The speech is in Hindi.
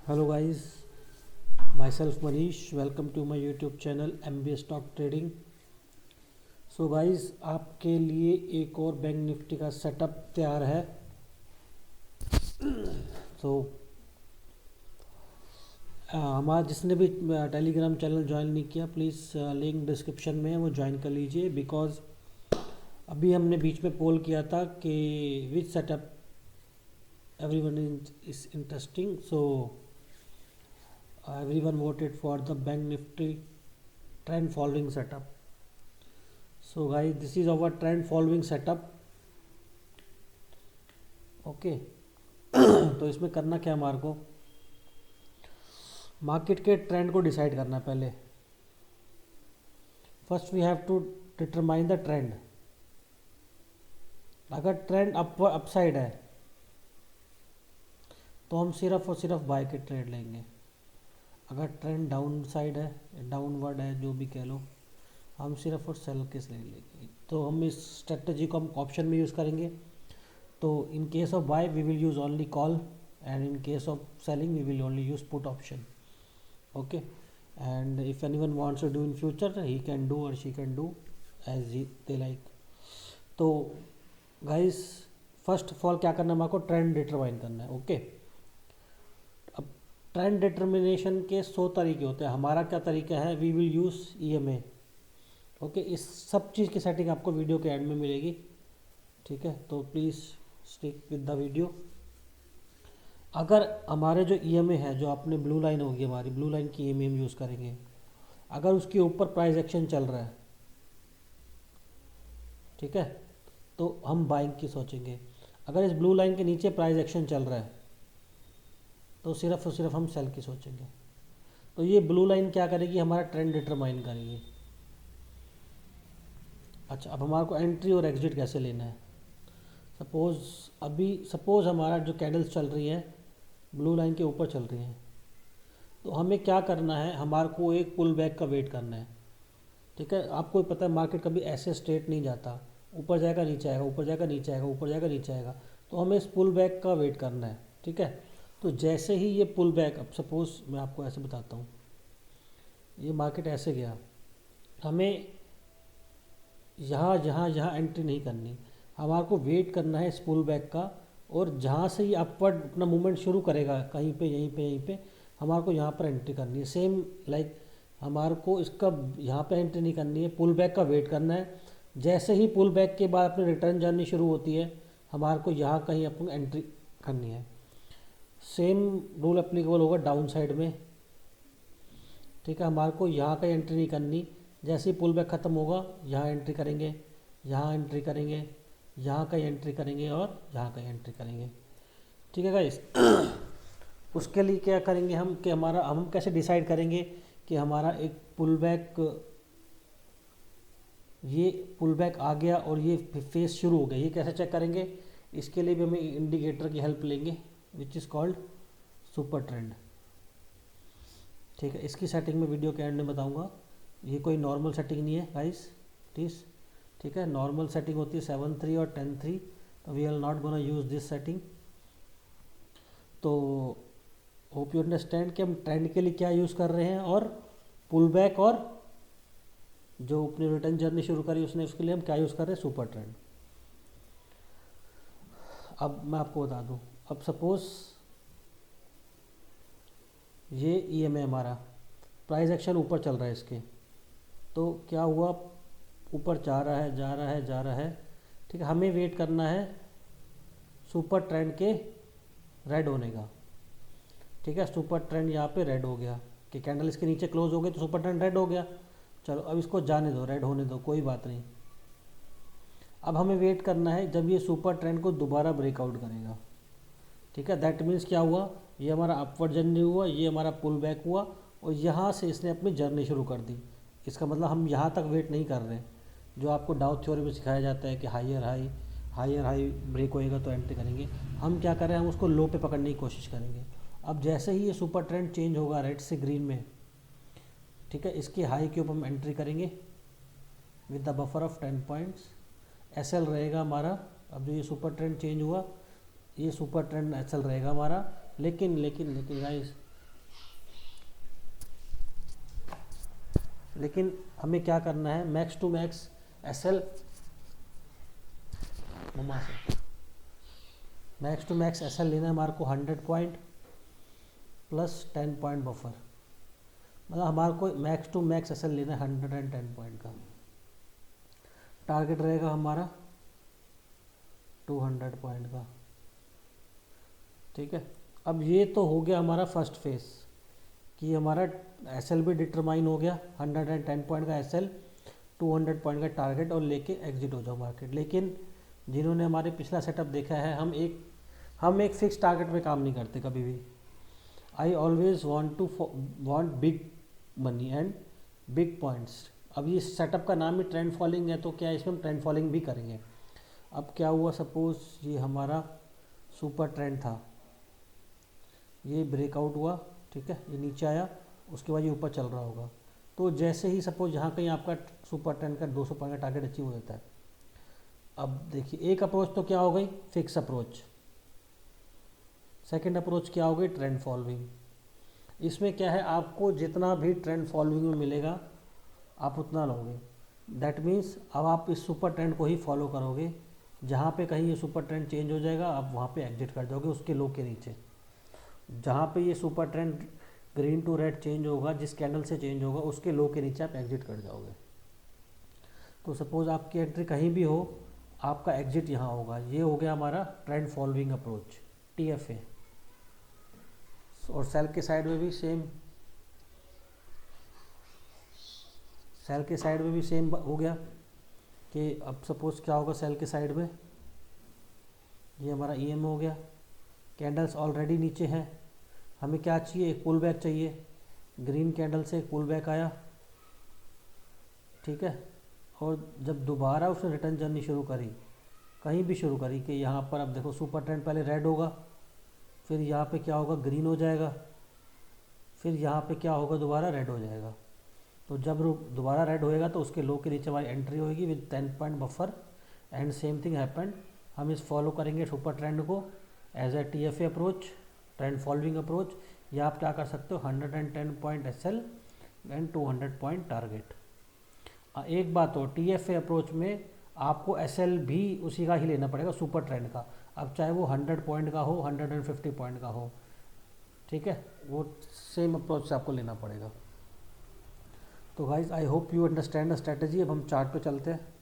Hello guys, myself Manish. Welcome to my YouTube channel MBA Stock Trading. So guys, आपके लिए एक और बैंक निफ्टी का सेटअप तैयार है. तो हमारा जिसने भी टेलीग्राम चैनल ज्वाइन नहीं किया, प्लीज़ लिंक डिस्क्रिप्शन में है, वो ज्वाइन कर लीजिए. बिकॉज अभी हमने बीच में पोल किया था कि विच setup everyone is interesting. So everyone voted for the bank nifty trend following setup. So guys, this is our trend following setup. Okay. तो इसमें करना क्या हमारे को, मार्केट के ट्रेंड को डिसाइड करना है पहले. First we have to determine the trend. अगर ट्रेंड अपसाइड है तो हम सिर्फ और सिर्फ बाय के ट्रेड लेंगे. अगर ट्रेंड डाउन साइड है, डाउनवर्ड है, जो भी कह लो, हम सिर्फ और सेल के ले लेंगे. तो हम इस स्ट्रेटजी को हम ऑप्शन में यूज़ करेंगे. तो in case of buy we will use only call, and in case of selling we will only use put option. Okay. And if anyone wants to do in future, he can do और she can do as they like. तो गाइस, फर्स्ट ऑफ ऑल क्या करना है, हमारे को ट्रेंड डिटरमाइन करना है. ओके. ट्रेंड डिटर्मिनेशन के 100 तरीके होते हैं. हमारा क्या तरीका है, we will use EMA. Okay. इस सब चीज़ की सेटिंग आपको वीडियो के एंड में मिलेगी. ठीक है, तो please stick with the video. अगर हमारे जो EMA है, जो आपने ब्लू लाइन होगी, हमारी ब्लू लाइन की EMA हम यूज़ करेंगे. अगर उसके ऊपर प्राइस एक्शन चल रहा है, ठीक है, तो हम बाइंग की सोचेंगे. अगर इस ब्लू लाइन के नीचे प्राइस एक्शन चल रहा है तो सिर्फ और सिर्फ हम सेल की सोचेंगे. तो ये ब्लू लाइन क्या करेगी, हमारा ट्रेंड डिटरमाइन करेगी. अच्छा, अब हमारे को एंट्री और एग्जिट कैसे लेना है. सपोज़ हमारा जो कैंडल्स चल रही हैं ब्लू लाइन के ऊपर चल रही हैं, तो हमें क्या करना है, हमारे को एक पुल बैक का वेट करना है. ठीक है. आपको पता है मार्केट कभी ऐसे स्ट्रेट नहीं जाता, ऊपर जाएगा नीचे आएगा, ऊपर जाएगा नीचे आएगा, ऊपर जाएगा नीचे आएगा. तो हमें इस पुल बैक का वेट करना है. ठीक है. तो जैसे ही ये पुल बैक, अब सपोज़ मैं आपको ऐसे बताता हूँ, ये मार्केट ऐसे गया, हमें यहाँ यहाँ एंट्री नहीं करनी. हमारे को वेट करना है इस पुल बैक का, और जहाँ से ये अपवर्ड अपना मूवमेंट शुरू करेगा, कहीं पे यहीं पे हमारे को यहाँ पर एंट्री करनी है. सेम लाइक हमारे को इसका यहाँ पे एंट्री नहीं करनी है, पुल बैक का वेट करना है. जैसे ही पुल बैक के बाद अपनी रिटर्न जर्नी शुरू होती है, हमारे को यहाँ कहीं अपनी एंट्री करनी है. सेम रूल एप्लीकेबल होगा डाउन साइड में. ठीक है. हमारे को यहाँ कहीं एंट्री नहीं करनी. जैसे ही पुल बैक ख़त्म होगा, यहाँ एंट्री करेंगे, यहाँ एंट्री करेंगे, यहाँ कहीं एंट्री करेंगे, और यहाँ कहीं एंट्री करेंगे. ठीक है गाइस. उसके लिए क्या करेंगे हम, कि हम कैसे डिसाइड करेंगे कि हमारा एक पुल बैक आ गया और ये फेस शुरू हो गया, ये कैसे चेक करेंगे. इसके लिए भी हमें इंडिकेटर की हेल्प लेंगे, which is called super trend. ठीक है. इसकी सेटिंग में वीडियो के एंड में बताऊंगा. ये कोई नॉर्मल सेटिंग नहीं है गाइस, प्लीज़. ठीक है. नॉर्मल सेटिंग होती है 7-3 और 10-3. तो we are not gonna use this setting. तो होप यू अंडरस्टैंड कि हम ट्रेंड के लिए क्या यूज़ कर रहे हैं, और पुल बैक और जो अपनी रिटर्न जर्नी शुरू करी उसने, उसके लिए हम क्या यूज़ कर रहे हैं, सुपर ट्रेंड. अब मैं आपको बता दूं, अब सपोज़ ये EMA हमारा प्राइस एक्शन ऊपर चल रहा है इसके, तो क्या हुआ, ऊपर जा रहा है जा रहा है जा रहा है. ठीक है. हमें वेट करना है सुपर ट्रेंड के रेड होने का. ठीक है. सुपर ट्रेंड यहाँ पे रेड हो गया, कि कैंडल इसके नीचे क्लोज हो गई, तो सुपर ट्रेंड रेड हो गया. चलो अब इसको जाने दो, रेड होने दो, कोई बात नहीं. अब हमें वेट करना है जब ये सुपर ट्रेंड को दोबारा ब्रेकआउट करेगा. ठीक है. दैट मीन्स क्या हुआ, ये हमारा अपवर्ड जर्नी हुआ, ये हमारा पुल बैक हुआ, और यहाँ से इसने अपनी जर्नी शुरू कर दी. इसका मतलब हम यहाँ तक वेट नहीं कर रहे, जो आपको डाउ थ्योरी में सिखाया जाता है कि हायर हाई ब्रेक होएगा तो एंट्री करेंगे. हम क्या कर रहे हैं, हम उसको लो पे पकड़ने की कोशिश करेंगे. अब जैसे ही ये सुपर ट्रेंड चेंज होगा रेड से ग्रीन में, ठीक है, इसके हाई के ऊपर हम एंट्री करेंगे with the buffer of 10 points. SL रहेगा हमारा. अब जो ये सुपर ट्रेंड चेंज हुआ, ये सुपर ट्रेंड SL रहेगा हमारा. लेकिन गाइस, लेकिन हमें क्या करना है, max to max S L ममा से max to max S L लेना है हमारे को 100 पॉइंट प्लस 10 पॉइंट बफर, मतलब हमारे को max to max S L लेना है 110 पॉइंट का। टारगेट रहेगा हमारा 200 पॉइंट का। ठीक है, अब ये तो हो गया हमारा फर्स्ट फेज कि हमारा एस एल भी डिटरमाइन हो गया, 110 पॉइंट का एस एल, 200 पॉइंट का टारगेट और लेके एग्जिट हो जाओ मार्केट। लेकिन जिन्होंने हमारे पिछला सेटअप देखा है, हम एक फिक्स टारगेट में काम नहीं करते कभी भी। I always want big money and big points. अब ये सेटअप का नाम ही ट्रेंड फॉलोइंग है, तो क्या इसमें हम ट्रेंड फॉलोइंग भी करेंगे। अब क्या हुआ, सपोज ये हमारा सुपर ट्रेंड था, ये ब्रेकआउट हुआ, ठीक है, ये नीचे आया, उसके बाद ये ऊपर चल रहा होगा। तो जैसे ही सपोज यहाँ कहीं आपका सुपर ट्रेंड का 200 पॉइंट का टारगेट अचीव हो जाता है। अब देखिए, एक अप्रोच तो क्या हो गई, फिक्स अप्रोच। सेकंड अप्रोच क्या हो गई, ट्रेंड फॉलोइंग। इसमें क्या है, आपको जितना भी ट्रेंड फॉलोइंग में मिलेगा आप उतना लोगे। दैट मीन्स अब आप इस सुपर ट्रेंड को ही फॉलो करोगे, जहाँ पे कहीं ये सुपर ट्रेंड चेंज हो जाएगा आप वहाँ पे एग्जिट कर जाओगे उसके लो के नीचे। जहाँ पे ये super trend green to red change होगा, जिस कैंडल से चेंज होगा उसके लो के नीचे आप एग्जिट कर जाओगे। तो सपोज आपकी एंट्री कहीं भी हो, आपका एग्जिट यहाँ होगा। ये हो गया हमारा ट्रेंड फॉलोइंग अप्रोच, TFA। और सेल के साइड में भी सेम, सेल के साइड में भी सेम हो गया कि अब सपोज क्या होगा, सेल के साइड में ये हमारा EM हो गया, कैंडल्स ऑलरेडी नीचे हैं, हमें क्या चाहिए, एक पुल बैक चाहिए। ग्रीन कैंडल से एक पुल बैक आया, ठीक है, और जब दोबारा उसने रिटर्न जर्नी शुरू करी, कहीं भी शुरू करी कि यहाँ पर अब देखो सुपर ट्रेंड पहले रेड होगा, फिर यहाँ पे क्या होगा, ग्रीन हो जाएगा, फिर यहाँ पे क्या होगा, दोबारा रेड हो जाएगा। तो जब दोबारा रेड होएगा तो उसके लो के नीचे हमारी एंट्री होगी with 10 point buffer. And same thing happened, हम इस फॉलो करेंगे सुपर ट्रेंड को as a TFA approach, trend following approach, या आप क्या कर सकते हो 110 point SL and 200 point target. एक बात हो, TFA अप्रोच में आपको SL भी उसी का ही लेना पड़ेगा, सुपर ट्रेंड का। अब चाहे वो 100 पॉइंट का हो, 150 पॉइंट का हो, ठीक है, वो सेम अप्रोच से आपको लेना पड़ेगा। तो guys I hope you understand the strategy. अब हम चार्ट पे चलते हैं।